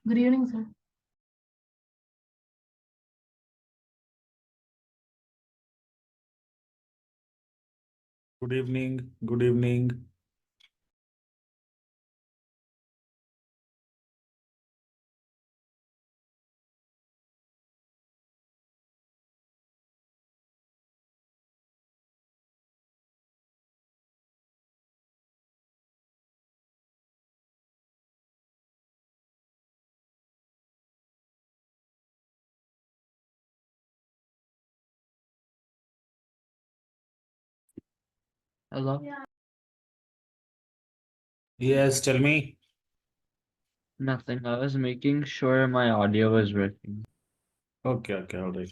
Good evening, sir. Good evening. Good evening. Hello? Yes, tell me. Nothing. I was making sure my audio was working. Okay, okay, all right.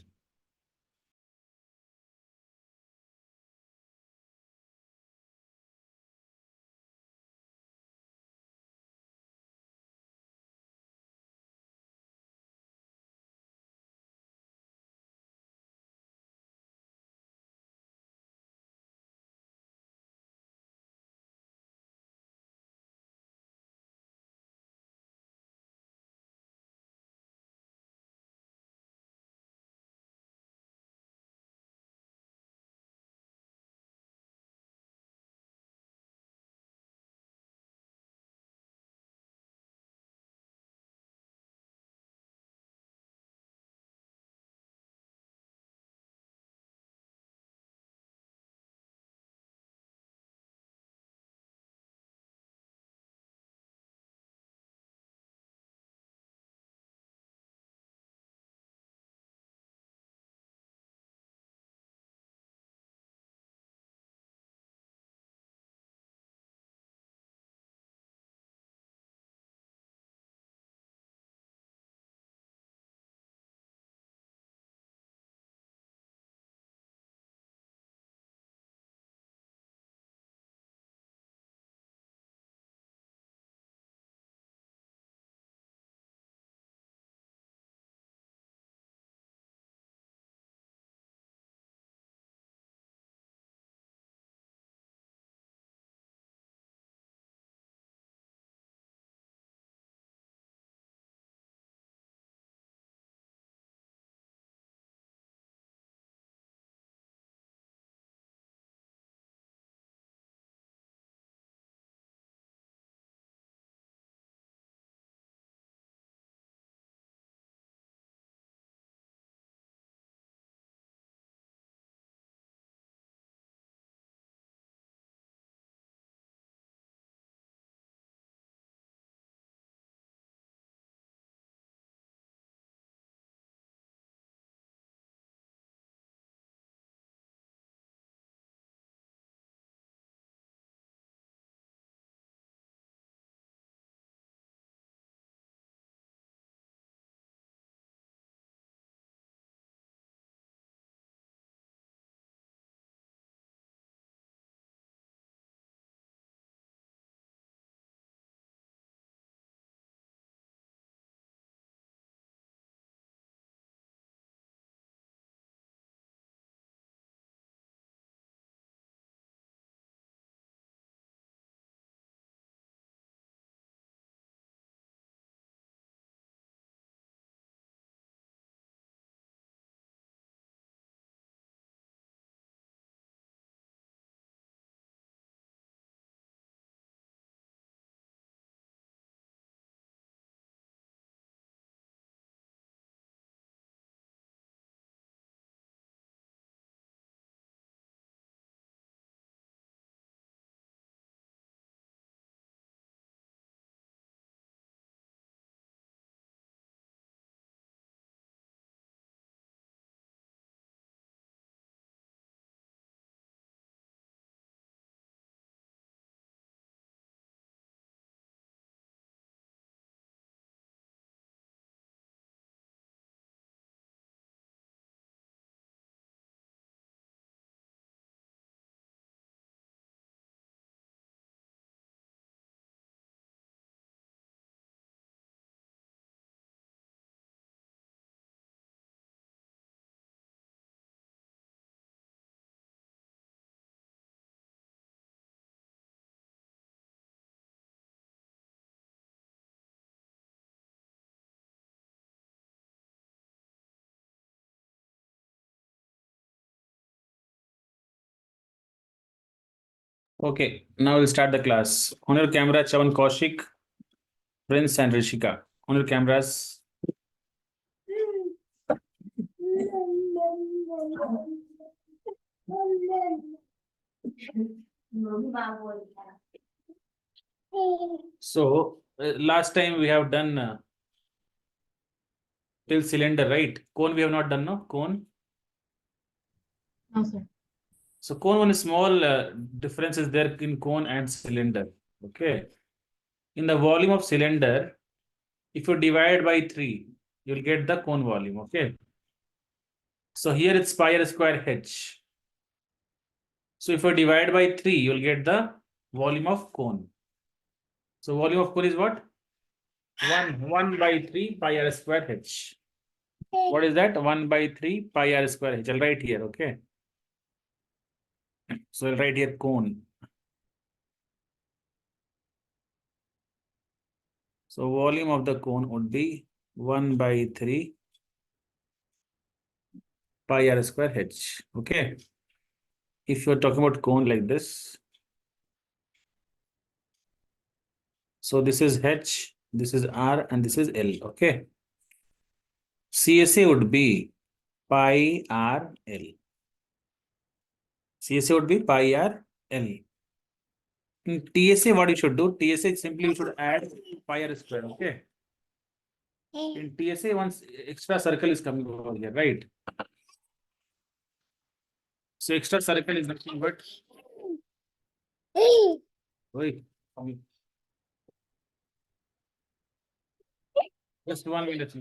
Okay, now we'll start the class. On your camera, Chavan Kaushik, Prince and Rishika. On your cameras. So, last time we have done till cylinder, right? Cone we have not done, no? Cone. No, sir. So, cone one small difference is there in cone and cylinder. Okay. In the volume of cylinder, if you divide by 3, you'll get the cone volume. Okay. So, here it's pi r square h. So, if you divide by 3, you'll get the volume of cone. So, volume of cone is what? 1 by 3 pi r square h. What is that? 1 by 3 pi r square h. I'll write here. Okay. So, I'll write here cone. So, volume of the cone would be 1 by 3 pi r square h. Okay. If you're talking about cone like this, so this is h, this is r, and this is l. Okay. CSA would be pi r l. CSA would be pi r l. In TSA, what you should do? TSA simply you should add pi r square. Okay. In TSA, once extra circle is coming over here, right? So extra circle is nothing but wait, coming. Just 1 minute.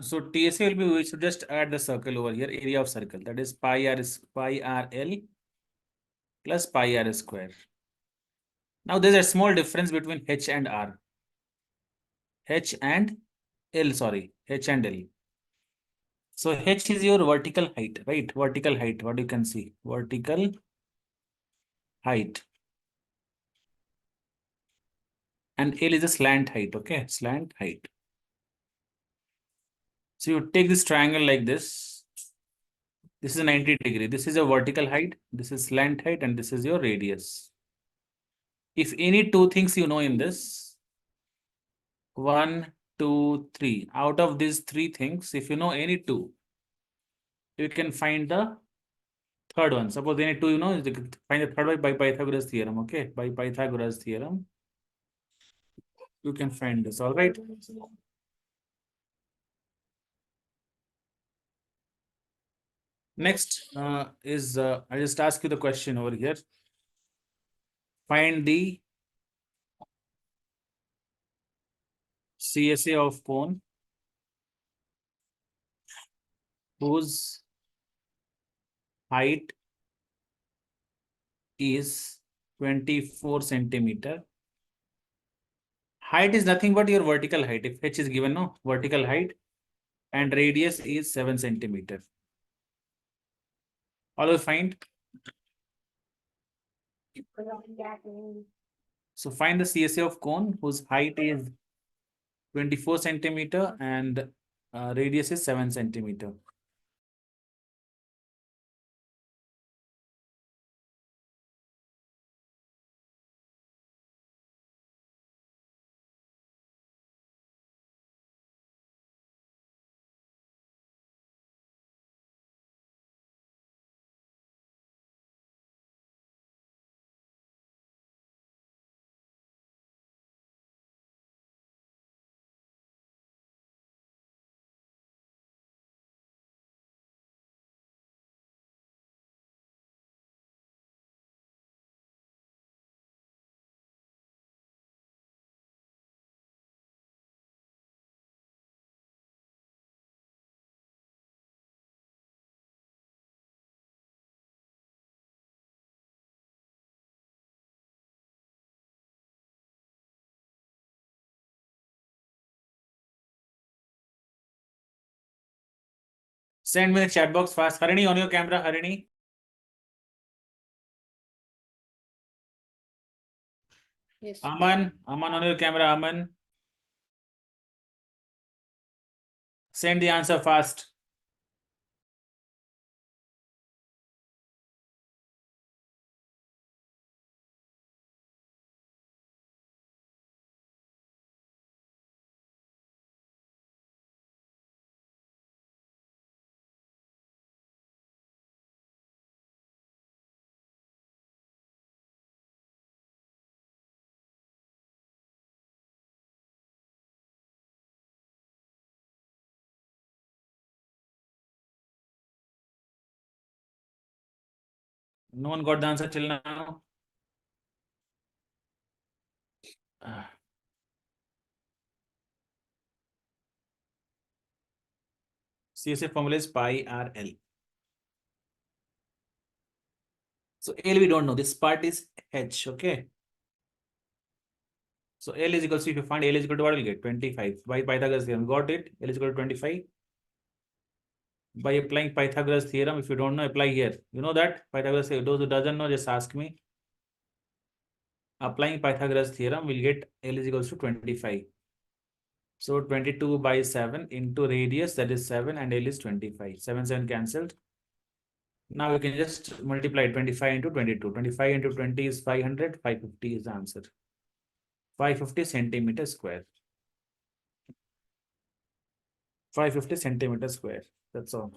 So TSA will be, we should just add the circle over here, area of circle. That is pi r is pi r l plus pi r square. Now there's a small difference between h and r. H and l, sorry, h and l. So h is your vertical height, right? Vertical height, what you can see, vertical height. And L is a slant height, okay? Slant height. So you take this triangle like this. This is a 90-degree. This is a vertical height. This is slant height, and this is your radius. If any two things you know in this, 1, 2, 3. Out of these 3 things, if you know any two, you can find the third one. Suppose any two, you know, you can find the third one by Pythagoras theorem. Okay, by Pythagoras theorem, you can find this. All right. Next is I just ask you the question over here. Find the CSA of cone whose height is 24 centimeter. Height is nothing but your vertical height. If h is given, no, vertical height, and radius is 7 centimeter. All will find. So find the CSA of cone whose height is 24 centimeter and radius is 7 centimeter. Send me the chat box fast. Harini, on your camera, Harini. Yes. Aman on your camera, Aman. Send the answer fast. No one got the answer till now. CSA formula is pi r L. So L we don't know. This part is H. Okay. So L is equal to, if you find L is equal to what will get 25 by Pythagoras theorem. Got it? L is equal to 25. By applying Pythagoras theorem, if you don't know, apply here. You know that Pythagoras theorem. Those who doesn't know, just ask me. Applying Pythagoras theorem, we'll get L is equals to 25. So 22 by 7 into radius, that is 7, and L is 25. 7, 7 cancelled. Now we can just multiply 25 into 22. 25 into 20 is 500. 550 is the answer. 550 centimeter square. 550 centimeter square. That's all.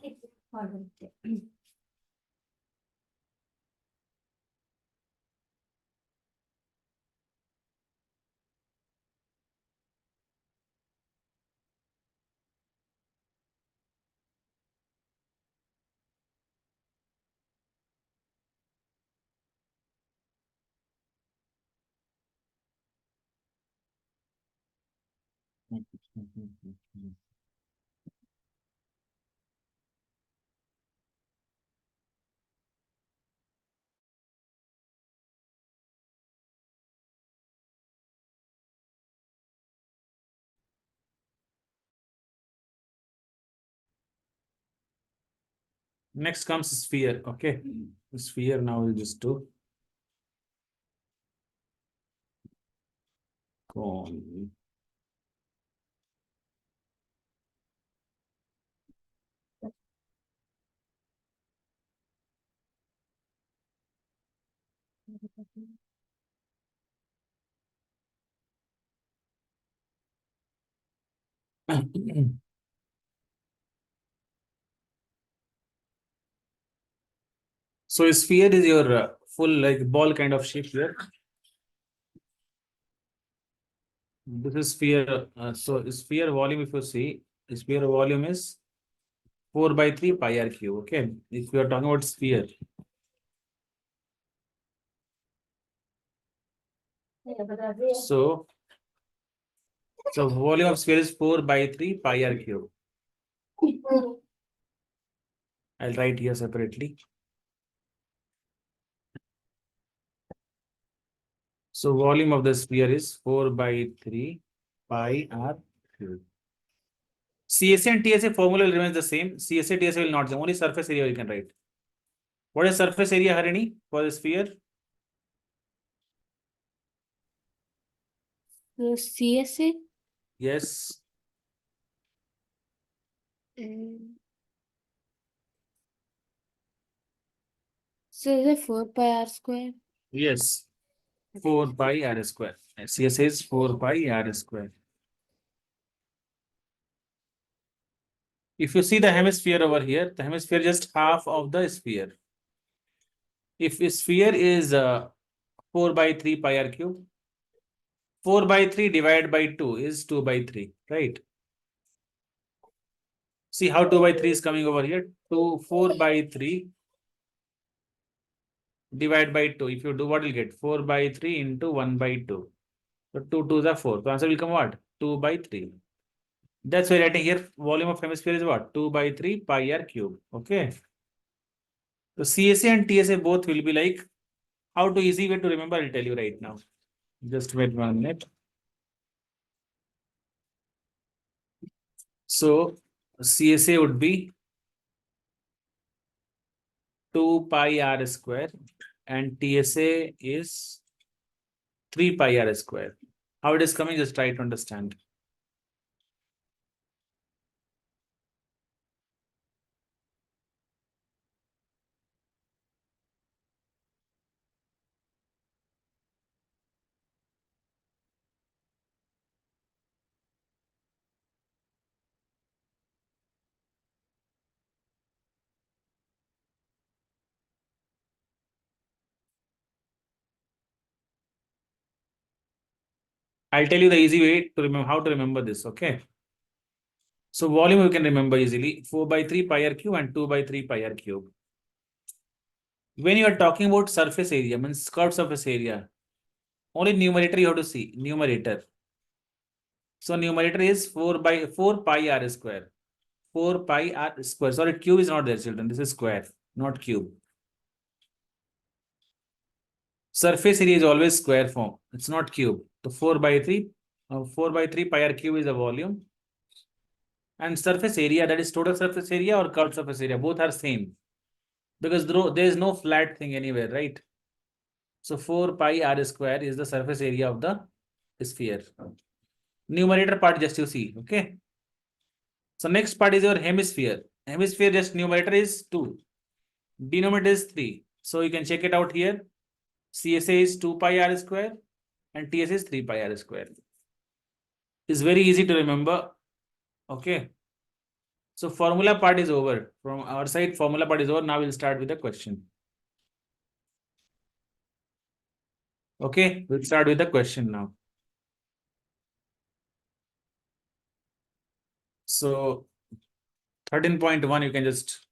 Next comes sphere. Okay. Sphere now we'll just do cone. So a sphere is your full like ball kind of shape here. This is sphere. So sphere volume, if you see, sphere volume is 4 by 3 pi r cube. Okay. If you are talking about sphere. So volume of sphere is 4 by 3 pi r cube. I'll write here separately. So volume of the sphere is 4 by 3 pi r cube. CSA and TSA formula will remain the same. CSA, TSA will not change. Only surface area you can write. What is surface area, Harini, for the sphere? So CSA. Yes. So is it 4 pi r square? Yes. 4 pi r square. CSA is 4 pi r square. If you see the hemisphere over here, the hemisphere is just half of the sphere. If a sphere is 4 by 3 pi r cube, 4 by 3 divided by 2 is 2 by 3, right? See how 2 by 3 is coming over here? 4 by 3 divided by 2. If you do, what will get? 4 by 3 into 1 by 2. So 2 2s are 4. So answer will come what? 2 by 3. That's why writing here volume of hemisphere is what? 2 by 3 pi r cube. Okay. So CSA and TSA both will be like, how to easy way to remember, I'll tell you right now. Just wait 1 minute. So CSA would be 2 pi r square and TSA is 3 pi r square. How it is coming, just try to understand. I'll tell you the easy way to remember how to remember this, okay? So volume you can remember easily, 4 by 3 pi r cube and 2 by 3 pi r cube. When you are talking about surface area, means curved surface area, only numerator you have to see, numerator. So numerator is 4 by 4 pi r square. 4 pi r square. Sorry, cube is not there, children. This is square, not cube. Surface area is always square form. It's not cube. So 4 by 3 pi r cube is the volume. And surface area, that is total surface area or curved surface area, both are same. Because there is no flat thing anywhere, right? So 4 pi r square is the surface area of the sphere. Numerator part just you see, okay? So next part is your hemisphere. Hemisphere just numerator is 2. Denominator is 3. So you can check it out here. CSA is 2 pi r square and TSA is 3 pi r square. It's very easy to remember. Okay. So formula part is over. From our side, formula part is over. Now we'll start with the question. Okay, we'll start with the question now. So 13.1, you can just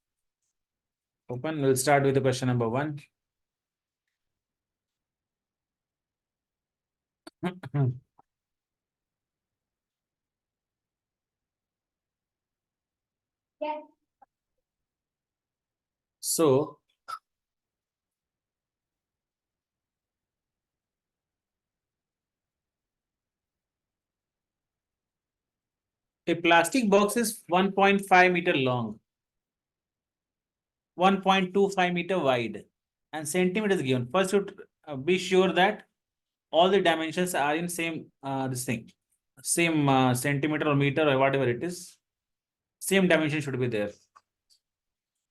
open. We'll start with the question number 1. So a plastic box is 1.5 meter long, 1.25 meter wide, and centimeters given. First, you be sure that all the dimensions are in same this thing, same centimeter or meter or whatever it is. Same dimension should be there.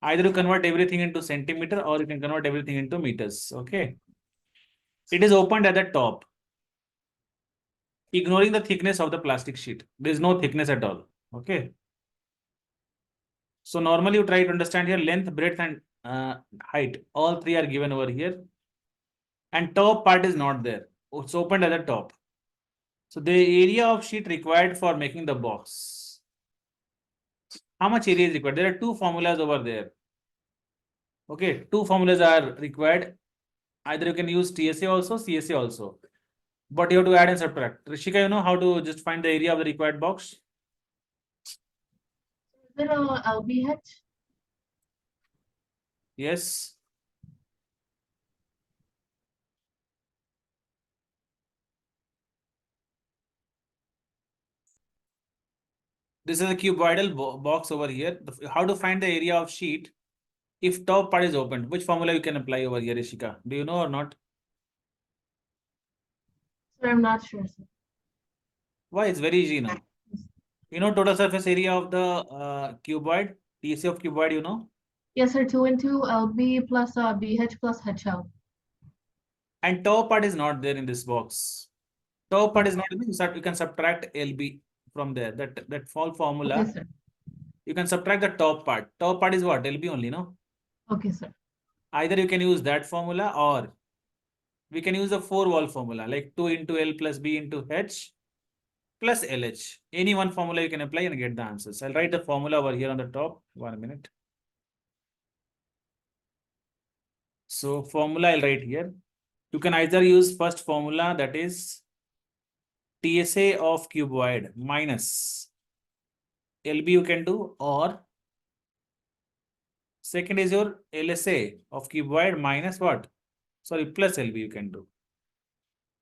Either you convert everything into centimeter or you can convert everything into meters. Okay. It is opened at the top, ignoring the thickness of the plastic sheet. There is no thickness at all. Okay. So normally you try to understand here length, breadth, and height. All three are given over here. And top part is not there. It's opened at the top. So the area of sheet required for making the box. How much area is required? There are two formulas over there. Okay, two formulas are required. Either you can use TSA also, CSA also. But you have to add and subtract. Rishika, you know how to just find the area of the required box? Is it a LBH? Yes. This is a cuboidal box over here. How to find the area of sheet if top part is opened? Which formula you can apply over here, Rishika? Do you know or not? Sir, I'm not sure, sir. Why? It's very easy now. You know total surface area of the cuboid, TSA of cuboid, you know? Yes, sir. 2 into LB plus BH plus HL. And top part is not there in this box. Top part is not there. You can subtract LB from there. That fall formula. Okay, sir. You can subtract the top part. Top part is what? LB only, no? Okay, sir. Either you can use that formula or we can use the 4-wall formula like 2 into L plus B into H plus LH. Any one formula you can apply and get the answers. I'll write the formula over here on the top. 1 minute. So formula I'll write here. You can either use first formula, that is TSA of cuboid minus LB you can do, or second is your LSA of cuboid minus what? Sorry, plus LB you can do.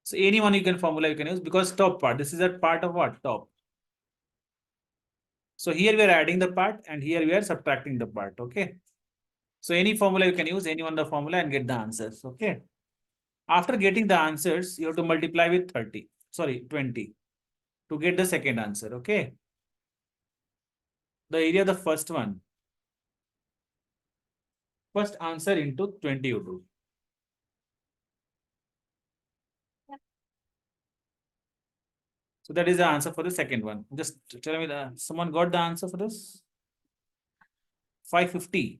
So any one you can formula you can use because top part, this is a part of what? Top. So here we are adding the part and here we are subtracting the part, okay? So any formula you can use, any one of the formula and get the answers. Okay. After getting the answers, you have to multiply with 20 to get the second answer. Okay. The area of the first one. First answer into 20 you do. So that is the answer for the second one. Just tell me someone got the answer for this? 550.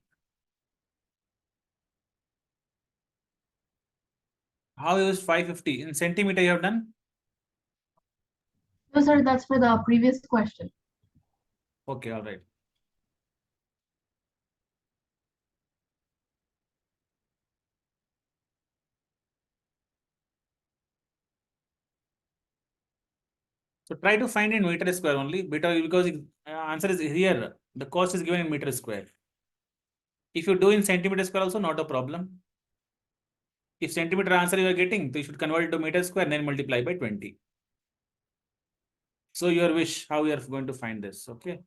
How is 550? In centimeter you have done? No, sir, that's for the previous question. Okay, all right. So try to find in meter square only because answer is here. The cost is given in meter square. If you do in centimeter square also, not a problem. If centimeter answer you are getting, so you should convert it to meter square and then multiply by 20. So your wish, how you are going to find this, okay?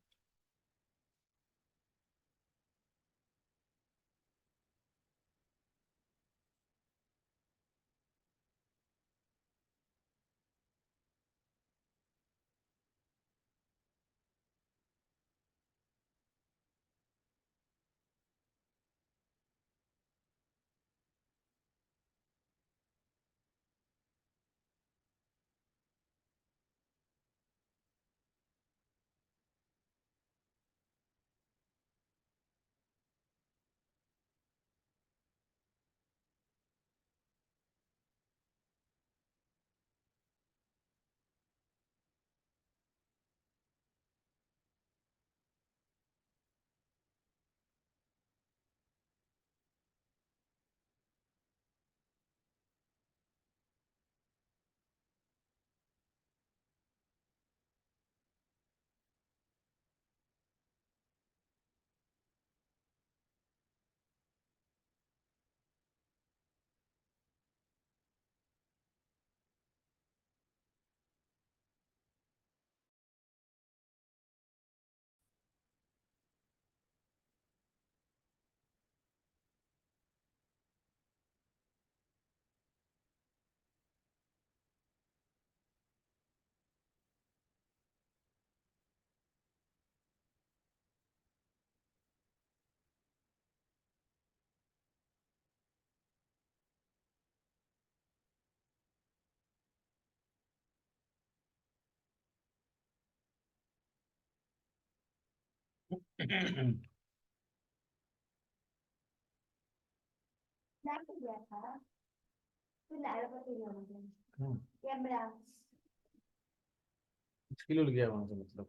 कुछ के लिए गया वहां से मतलब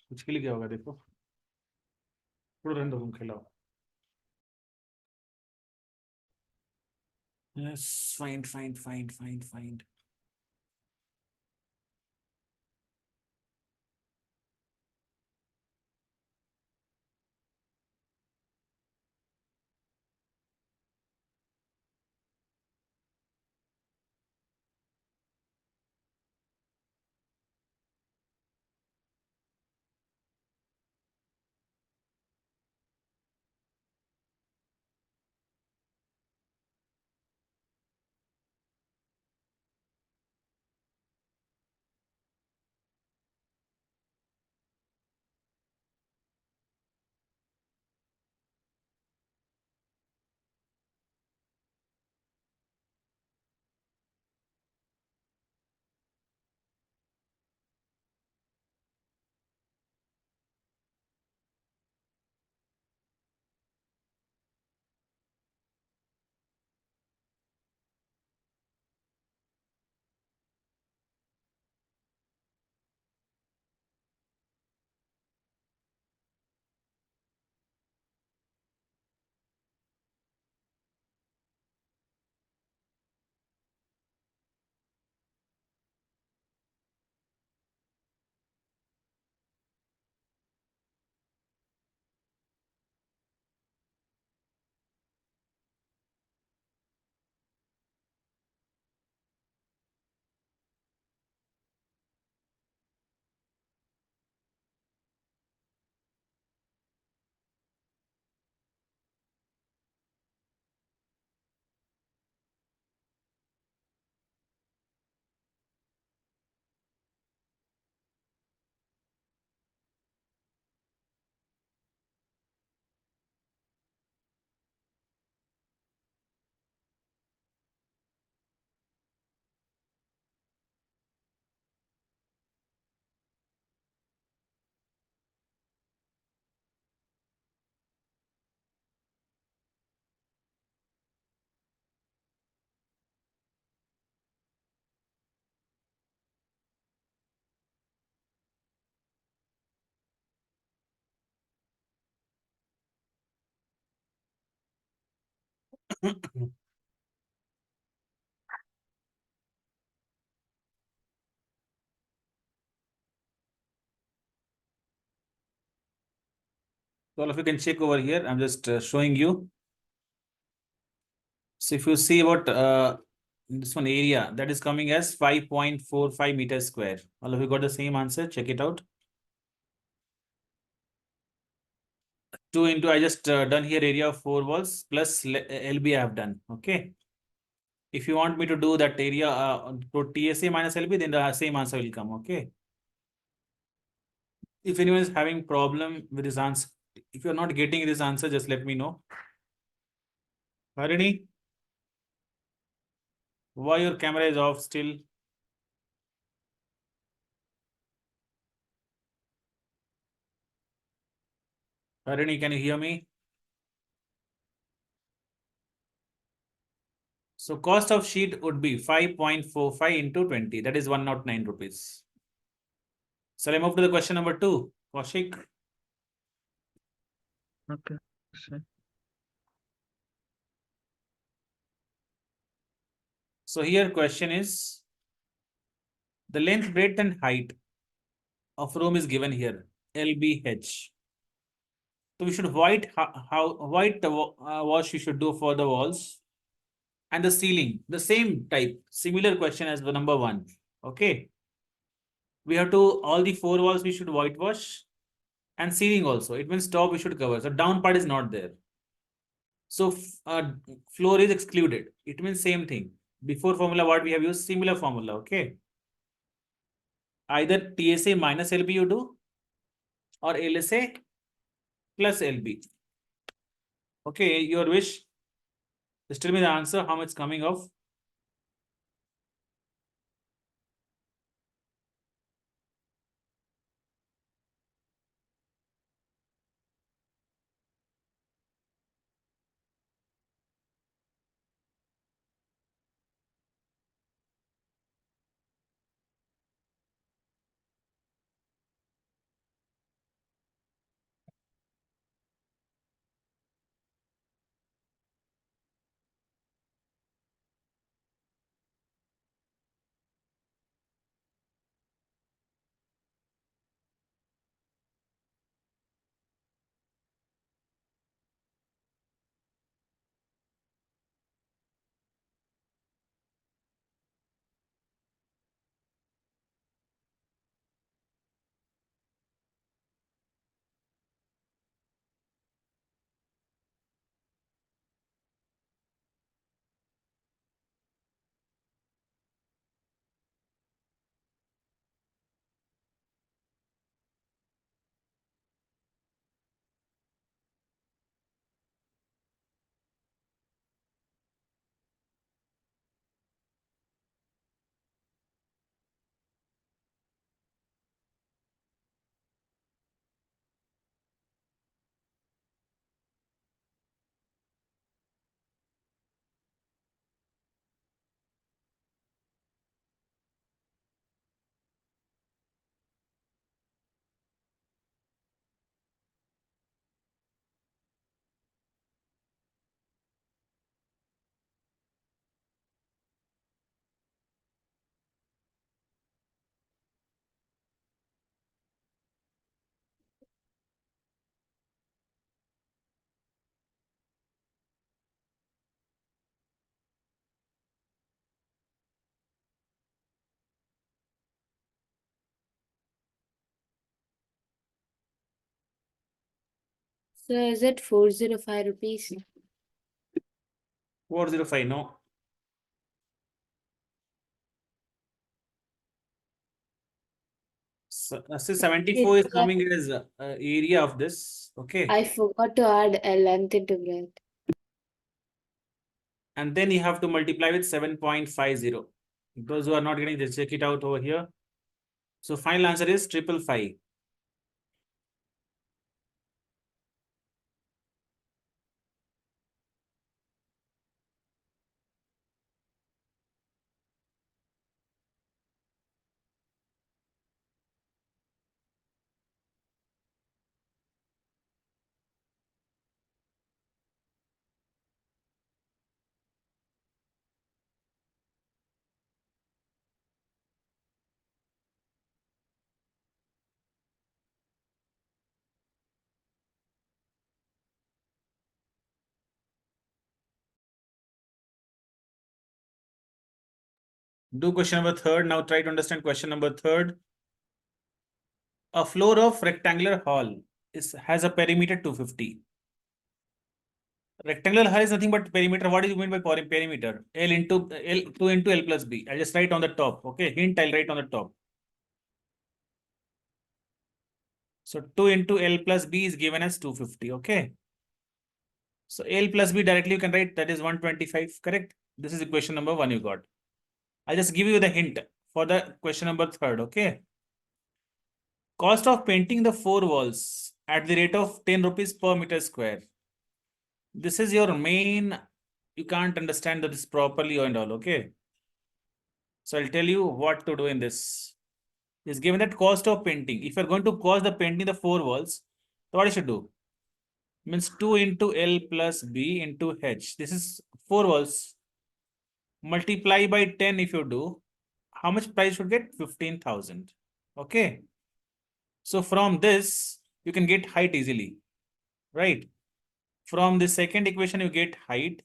कुछ के लिए क्या होगा देखो थोड़ा रहने दो तुम खिलाओ yes find So all of you can check over here. I'm just showing you. So if you see what this one area that is coming as 5.45 meters square. All of you got the same answer. Check it out. 2 into I just done here area of 4 walls plus LB I have done. Okay. If you want me to do that area to TSA minus LB, then the same answer will come. Okay. If anyone is having problem with this answer, if you're not getting this answer, just let me know. Harini, why your camera is off still? Harini, can you hear me? So cost of sheet would be 5.45 into 20. That is 109 rupees. So I move to the question number 2. Kaushik. Okay. Sure. So here question is the length, breadth and height of room is given here. LBH. So we should how white wash you should do for the walls and the ceiling. The same type, similar question as the number 1. Okay. We have to all the 4 walls we should whitewash and ceiling also. It means top we should cover. So down part is not there. So floor is excluded. It means same thing. Before formula what we have used similar formula. Okay. Either TSA minus LB you do or LSA plus LB. Okay, your wish. Just tell me the answer, how much coming off. So is it 405 rupees? 405, no. So, 74 is It's coming as area of this. Okay. I forgot to add a length into breadth. And then you have to multiply with 7.50. Those who are not getting this, check it out over here. So final answer is 555. Do question number third. Now try to understand question number third. A floor of rectangular hall has a perimeter 250. Rectangular hall is nothing but perimeter. What do you mean by perimeter? L into L 2 into L plus B. I'll just write on the top. Okay, hint I'll write on the top. So 2 into L plus B is given as 250. Okay. So L plus B directly you can write that is 125. Correct. This is equation number 1 you got. I'll just give you the hint for the question number third. Okay. Cost of painting the 4 walls at the rate of 10 rupees per meter square. This is your main, you can't understand this properly and all, okay? So I'll tell you what to do in this. Is given that cost of painting. If you're going to cost the painting the 4 walls, so what you should do? Means 2 into L plus B into H. This is 4 walls. Multiply by 10 if you do. How much price should get? 15,000. Okay. So from this, you can get height easily. Right? From the second equation, you get height.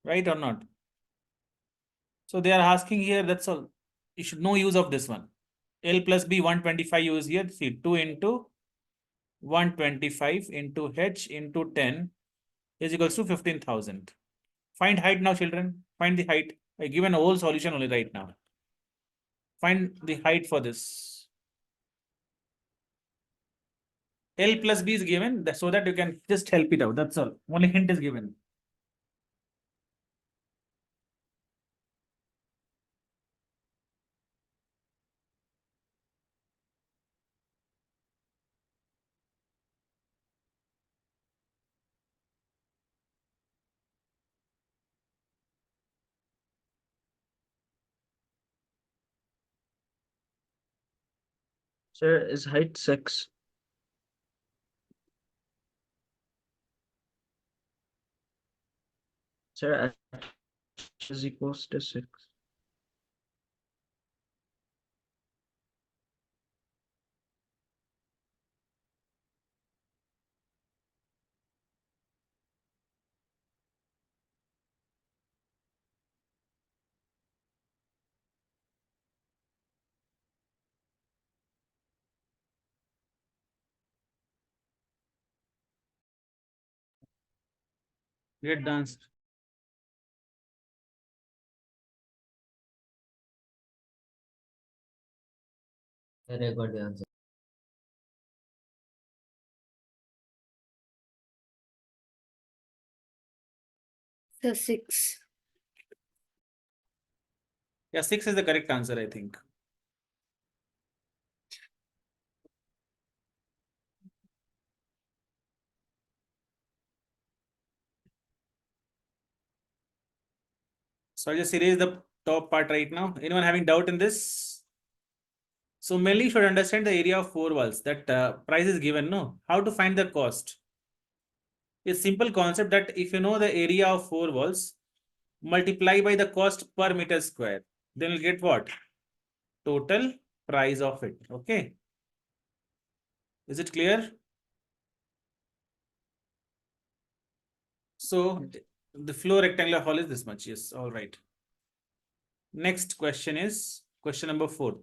Right or not? So they are asking here, that's all. You should know use of this one. L plus B 125 use here. See 2 into 125 into H into 10 is equals to 15,000. Find height now, children. Find the height. I given a whole solution only right now. Find the height for this. L plus B is given so that you can just help it out. That's all. Only hint is given. Sir, is height 6? Sir, H is equals to 6. Get the answer. I got the answer. So 6. Yeah, 6 is the correct answer, I think. So I'll just erase the top part right now. Anyone having doubt in this? So mainly you should understand the area of 4 walls. That price is given, no? How to find the cost? A simple concept that if you know the area of 4 walls, multiply by the cost per meter square. Then you'll get what? Total price of it. Okay. Is it clear? So the floor rectangular hall is this much. Yes, all right. Next question is question number 4.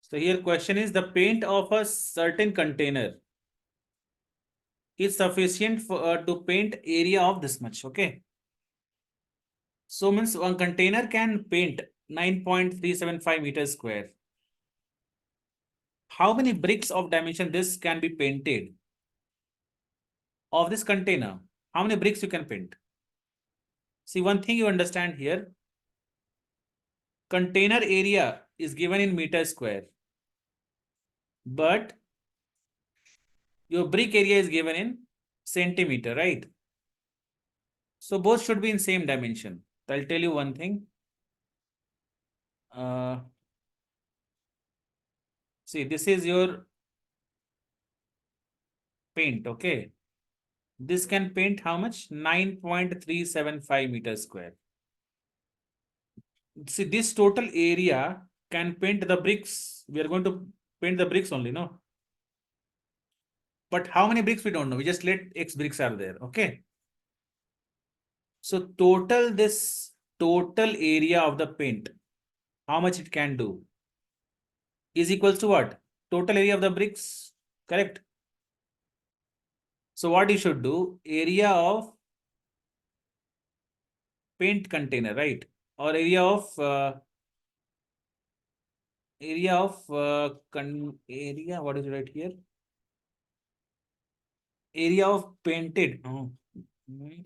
So here question is the paint of a certain container is sufficient for to paint area of this much. Okay. So means one container can paint 9.375 meters square. How many bricks of dimension this can be painted of this container? How many bricks you can paint? See, one thing you understand here, container area is given in meter square, but your brick area is given in centimeter, right? So both should be in same dimension. I'll tell you one thing. See, this is your paint, okay? This can paint how much? 9.375 meters square. See, this total area can paint the bricks. We are going to paint the bricks only, no? But how many bricks we don't know. We just let X bricks are there, okay? So this total area of the paint, how much it can do, is equals to what? Total area of the bricks, correct? So what you should do, area of paint container, right? Or area of what is it right here? Area of painted,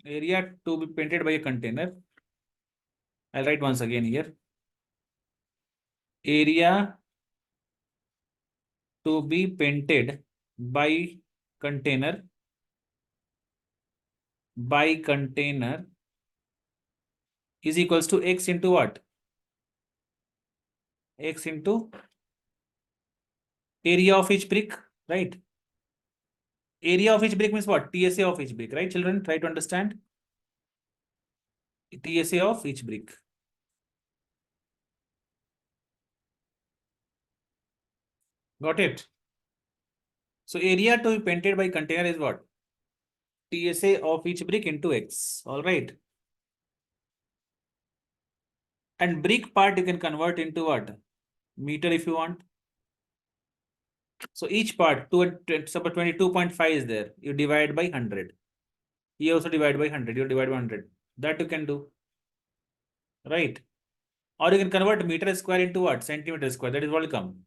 area to be painted by a container. I'll write once again here. Area to be painted by container is equals to X into what? X into area of each brick, right? Area of each brick means what? TSA of each brick, right, children? Try to understand. TSA of each brick. Got it? So area to be painted by container is what? TSA of each brick into X. All right. And brick part you can convert into what? Meter if you want. So each part, 22.5 is there. You divide by 100. You also divide by 100. You divide by 100. That you can do. Right. Or you can convert meter square into what? Centimeter square. That is what will come.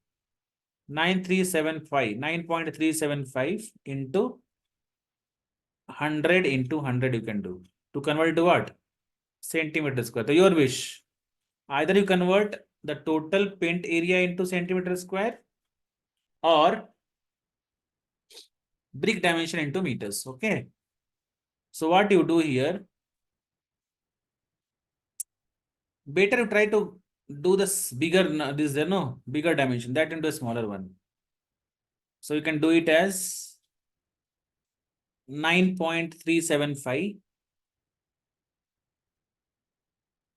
9.375 into 100 into 100 you can do. To convert it to what? Centimeter square. So your wish. Either you convert the total paint area into centimeter square or brick dimension into meters. Okay. So what you do here? Better you try to do this bigger, bigger dimension, that into a smaller one. So you can do it as 9.375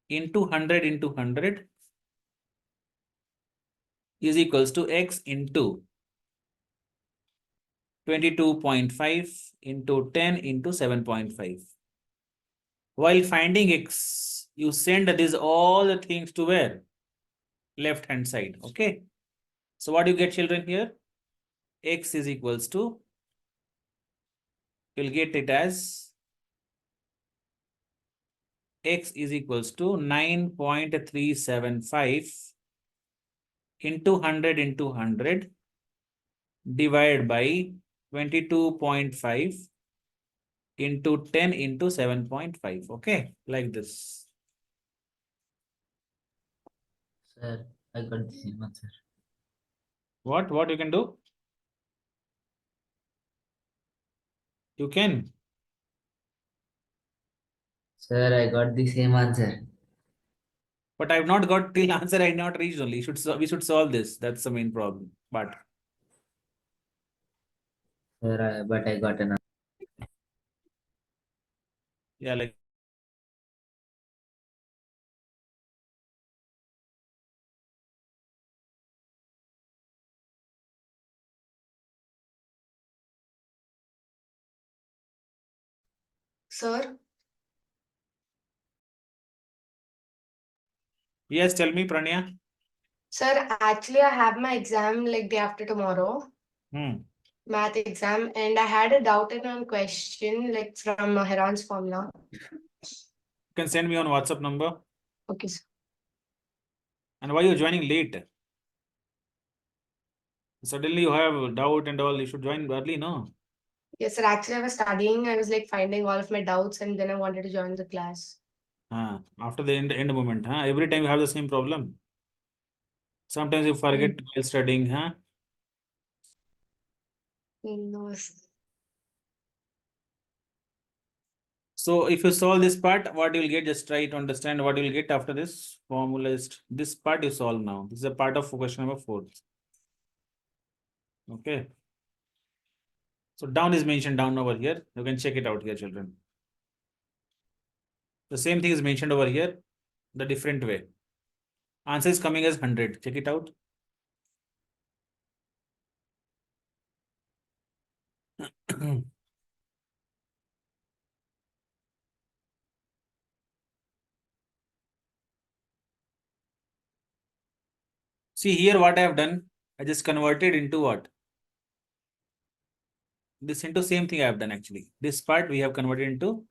into 100 into 100 is equals to X into 22.5 into 10 into 7.5. While finding X, you send this all the things to where? Left hand side. Okay. So what do you get, children, here? X is equals to, you'll get it as X is equals to 9.375 into 100 into 100 divided by 22.5 into 10 into 7.5. Okay, like this. Sir, I got the same answer. What you can do? You can. Sir, I got the same answer. But I've not got till answer. I not reached only. We should solve this. That's the main problem. But Sir, but I got an answer. yeah, like Sir, yes. Tell me, Pranya. sir, actually I have my exam like day after tomorrow, math exam, and I had a doubt in one question like from Heron's formula. You can send me on WhatsApp number. Okay, sir. And why you joining late? Suddenly you have doubt and all. You should join early, no? Yes, sir. Actually, I was studying. I was like finding all of my doubts, and then I wanted to join the class. After the end moment, every time you have the same problem. Sometimes you forget while studying, No, sir. So if you solve this part, what you will get, just try to understand what you will get after this formula is this part you solve now. This is a part of question number 4. Okay. So down is mentioned down over here. You can check it out here, children. The same thing is mentioned over here, the different way. Answer is coming as 100. Check it out. See here what I have done. I just converted into what? This into same thing I have done actually. This part we have converted into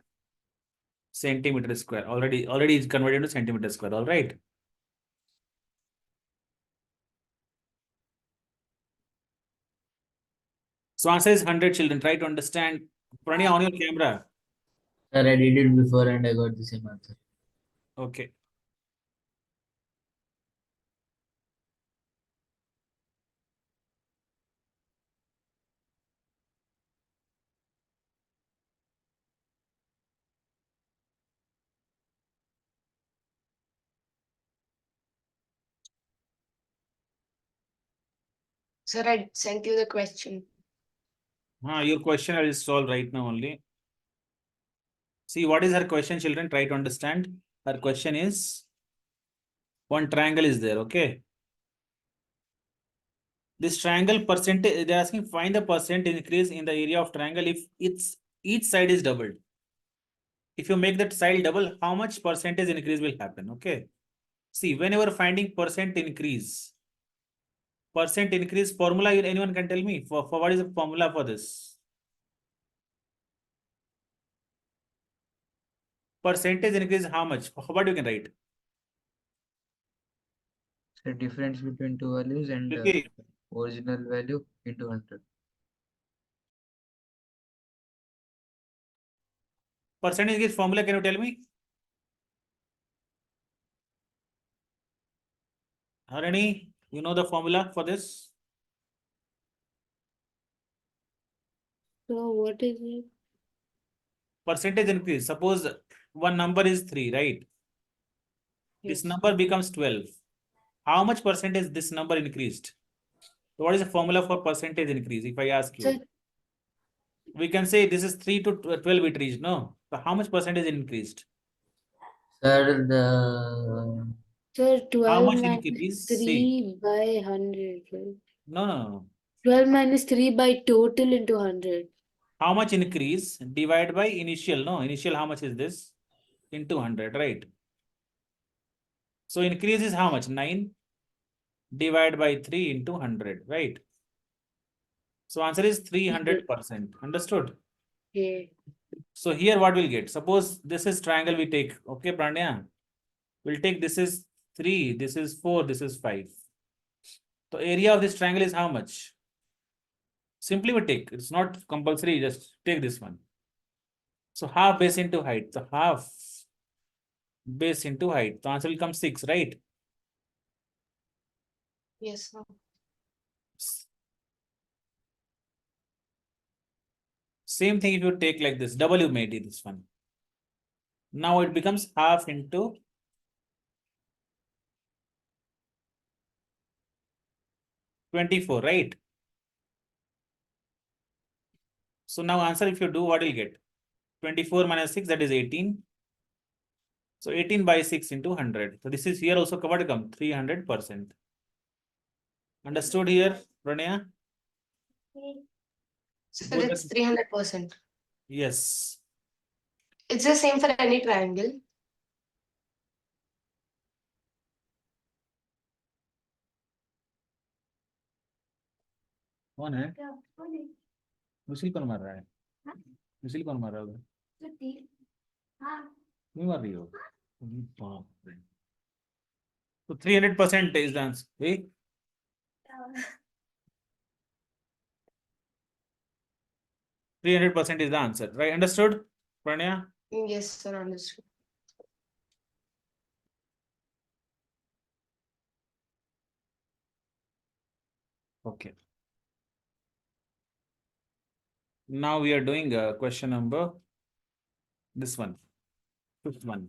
centimeter square. Already it's converted into centimeter square. All right. So answer is 100, children. Try to understand. Pranaya, on your camera. Sir, I did it before and I got the same answer. Okay. Sir, I sent you the question. Your question I will solve right now only. See, what is her question, children? Try to understand. Her question is, one triangle is there, okay? This triangle percentage, they're asking find the percent increase in the area of triangle if each side is doubled. If you make that side double, how much percentage increase will happen? Okay. See, whenever finding percent increase formula, anyone can tell me for what is the formula for this? Percentage increase how much? What you can write? The difference between two values and Okay. original value into 100. Percentage increase formula, can you tell me? Harini, you know the formula for this? So what is it? Percentage increase. Suppose one number is 3, right? This Yes. number becomes 12. How much percentage this number increased? So what is the formula for percentage increase? If I ask you, Sir, we can say this is 3 to 12 it reached, no? So how much percentage increased? Sir, sir, How 12 much minus increase? 3 See, by 100, right? no. 12 minus 3 by total into 100. How much increase divided by initial? No, initial how much is this? Into 100, right? So increase is how much? 9 divided by 3 into 100, right? So answer is 300%. Understood? Okay. So here what we'll get? Suppose this is triangle we take. Okay, Pranya. We'll take this is 3, this is 4, this is 5. So area of this triangle is how much? Simply we take. It's not compulsory. Just take this one. So half base into height. So half base into height. The answer will come 6, right? Yes, sir. Same thing if you take like this. Double you made it this one. Now it becomes half into 24, right? So now answer if you do, what you'll get? 24 minus 6, that is 18. So 18 by 6 into 100. So this is here also what come? 300%. Understood here, Pranaya? So Both it's are- 300%. Yes. It's the same for any triangle. कौन है? Missile कौन मार रहा है? Missile कौन मार रहा है उधर? क्यों मार रही हो? बाप रे. So 300% is the answer. Okay? 300% is the answer. Right? Understood, Pranaya? Yes, sir, understood. Okay. Now we are doing question number this one, fifth one.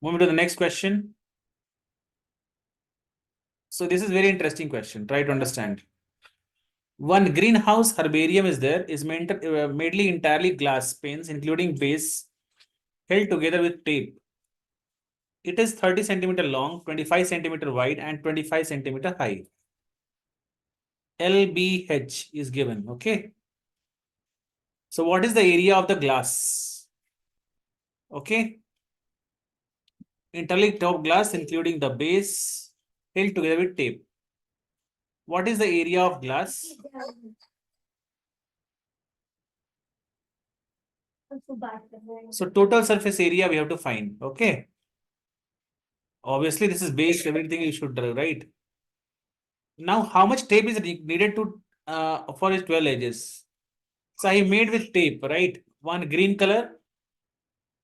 Moving to the next question. So this is very interesting question. Try to understand. One greenhouse herbarium is there, is mainly entirely glass panes, including base, held together with tape. It is 30 centimeter long, 25 centimeter wide, and 25 centimeter high. LBH is given. Okay. So what is the area of the glass? Okay. Entirely top glass, including the base, held together with tape. What is the area of glass? So total surface area we have to find. Okay. Obviously, this is base, everything you should do, right? Now, how much tape is needed to for its 12 edges? So I made with tape, right? One green color,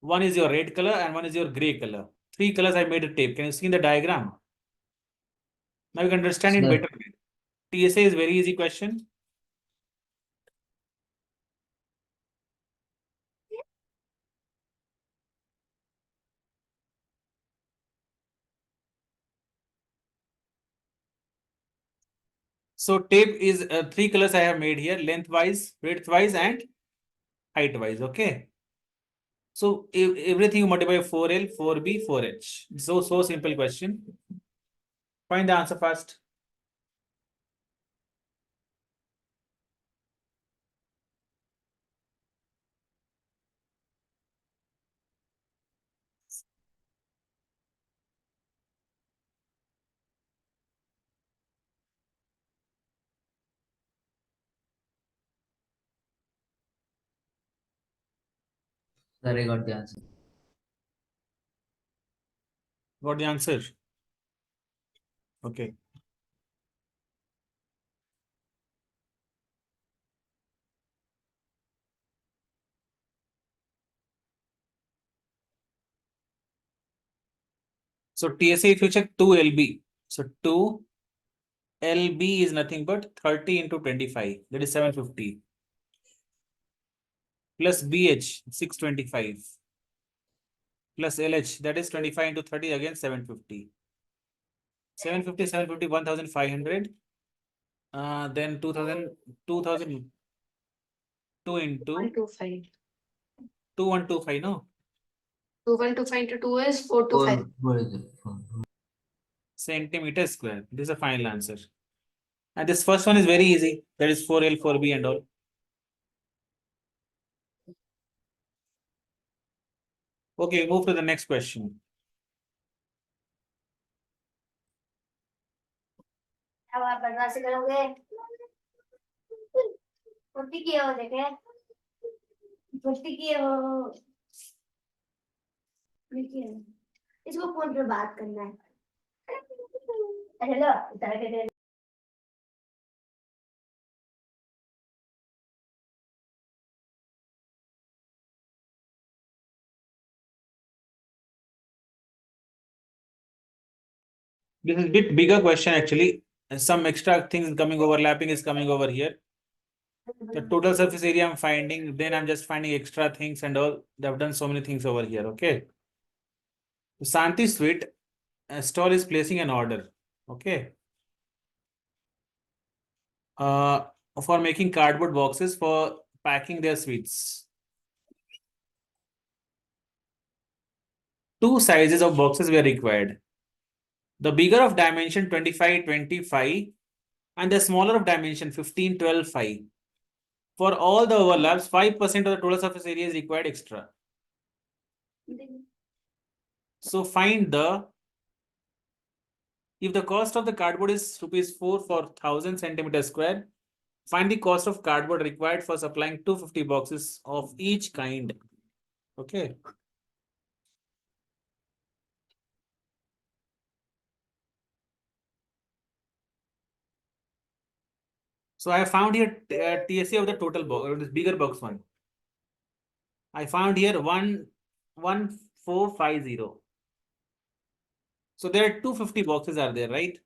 one is your red color, and one is your gray color. 3 colors I made a tape. Can you see in the diagram? Now you can understand it Sir. better. TSA is very easy question. So tape is 3 colors I have made here, lengthwise, widthwise, and height-wise. Okay. So everything you multiply 4L, 4B, 4H. So simple question. Find the answer first. Sir, I got the answer. Got the answer? Okay. So TSA, if you check 2LB, so 2LB is nothing but 30 into 25, that is 750. Plus BH, 625. Plus LH, that is 25 into 30, again 750. 750, 750, 1500. Then 2000, 2 into 125. 2125, no? 2125 into 2 is 425. What is it? 4. Centimeter square. This is the final answer. And this first one is very easy. That is 4L, 4B and all. Okay, move to the next question. अब आप बर्दाश्त करोगे छुट्टी किए हो देखे छुट्टी किए हो देखिए इसको फोन पे बात करना है hello This is a bit bigger question actually. And some extra things coming overlapping is coming over here. The total surface area I'm finding, then I'm just finding extra things and all. They've done so many things over here. Okay. Santi Sweet store is placing an order. Okay. For making cardboard boxes for packing their sweets. 2 sizes of boxes were required. The bigger of dimension 25, 25 and the smaller of dimension 15, 12, 5. For all the overlaps, 5% of the total surface area is required extra. So find if the cost of the cardboard is ₹4 for 1000 centimeters square, find the cost of cardboard required for supplying 250 boxes of each kind. Okay. So I found here TSA of the total box, this bigger box one. I found here 11450. So there are 250 boxes are there, right?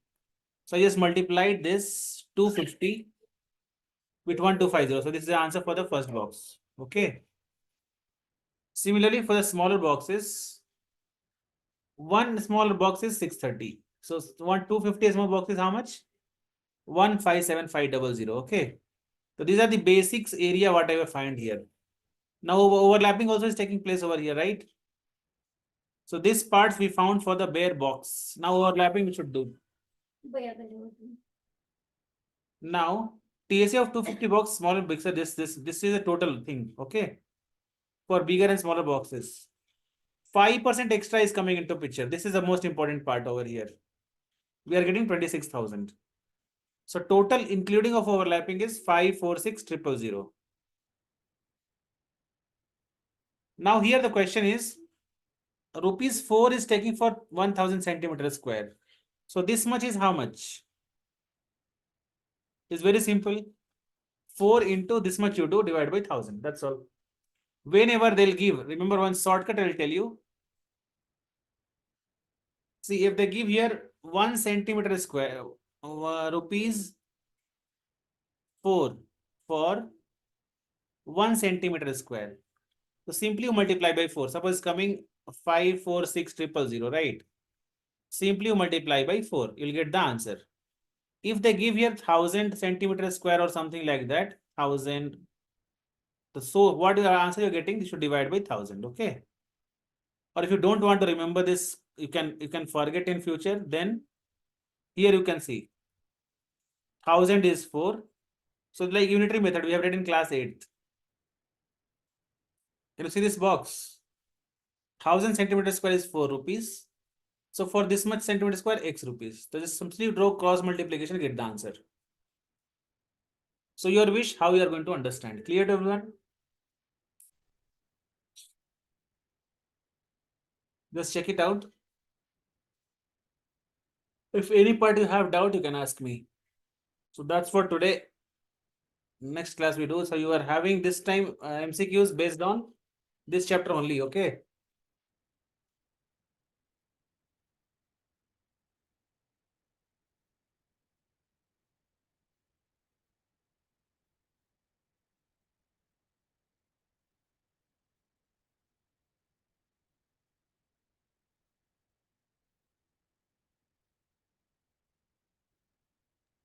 So I just multiplied this 250 with 1250. So this is the answer for the first box. Okay. Similarly, for the smaller boxes, One smaller box is 630. So 250 small box is how much? 157500. Okay. So these are the basics area whatever find here. Now overlapping also is taking place over here, right? So this parts we found for the bare box. Now overlapping we should do. Now TSA of 250 box, smaller, bigger. This is a total thing. Okay. For bigger and smaller boxes. 5% extra is coming into picture. This is the most important part over here. We are getting 26,000. So total including of overlapping is 546,000. Now here the question is, rupees 4 is taking for 1000 centimeters square. So this much is how much? It's very simple. 4 into this much you do divide by 1000. That's all. Whenever they'll give, remember one shortcut I'll tell you. See, if they give here 1 centimeter square, rupees 4 for 1 centimeter square. So simply you multiply by 4. Suppose it's coming 546,000, right? Simply you multiply by 4. You'll get the answer. If they give here 1000 centimeter square or something like that, 1000. So what is the answer you're getting? You should divide by 1000. Okay. Or if you don't want to remember this, you can forget in future. Then here you can see 1000 is 4. So like unitary method we have read in class 8th. Can you see this box? 1000 centimeter square is 4 rupees. So for this much centimeter square, X rupees. So just simply draw cross multiplication, get the answer. So your wish, how you are going to understand. Clear to everyone? Just check it out. If any part you have doubt, you can ask me. So that's for today. Next class we do. So you are having this time MCQs based on this chapter only. Okay.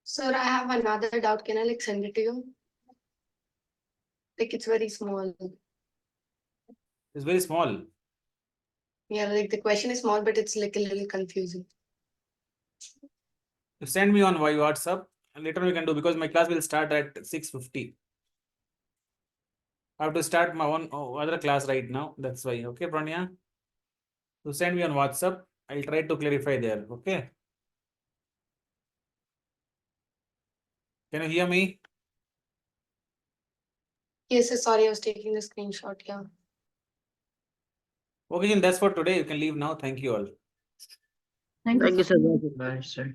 Sir, I have another doubt. Can I like send it to you? Like it's very small. It's very small. Yeah, like the question is small, but it's like a little confusing. You send me on WhatsApp and later we can do, because my class will start at 6:50. I have to start my own other class right now. That's why. Okay, Pranya? You send me on WhatsApp. I'll try to clarify there. Okay. Can you hear me? Yes, sir, sorry, I was taking the screenshot. Yeah. Okay, Jin, that's for today. You can leave now. Thank you all. Thank Thank you. you so much, sir.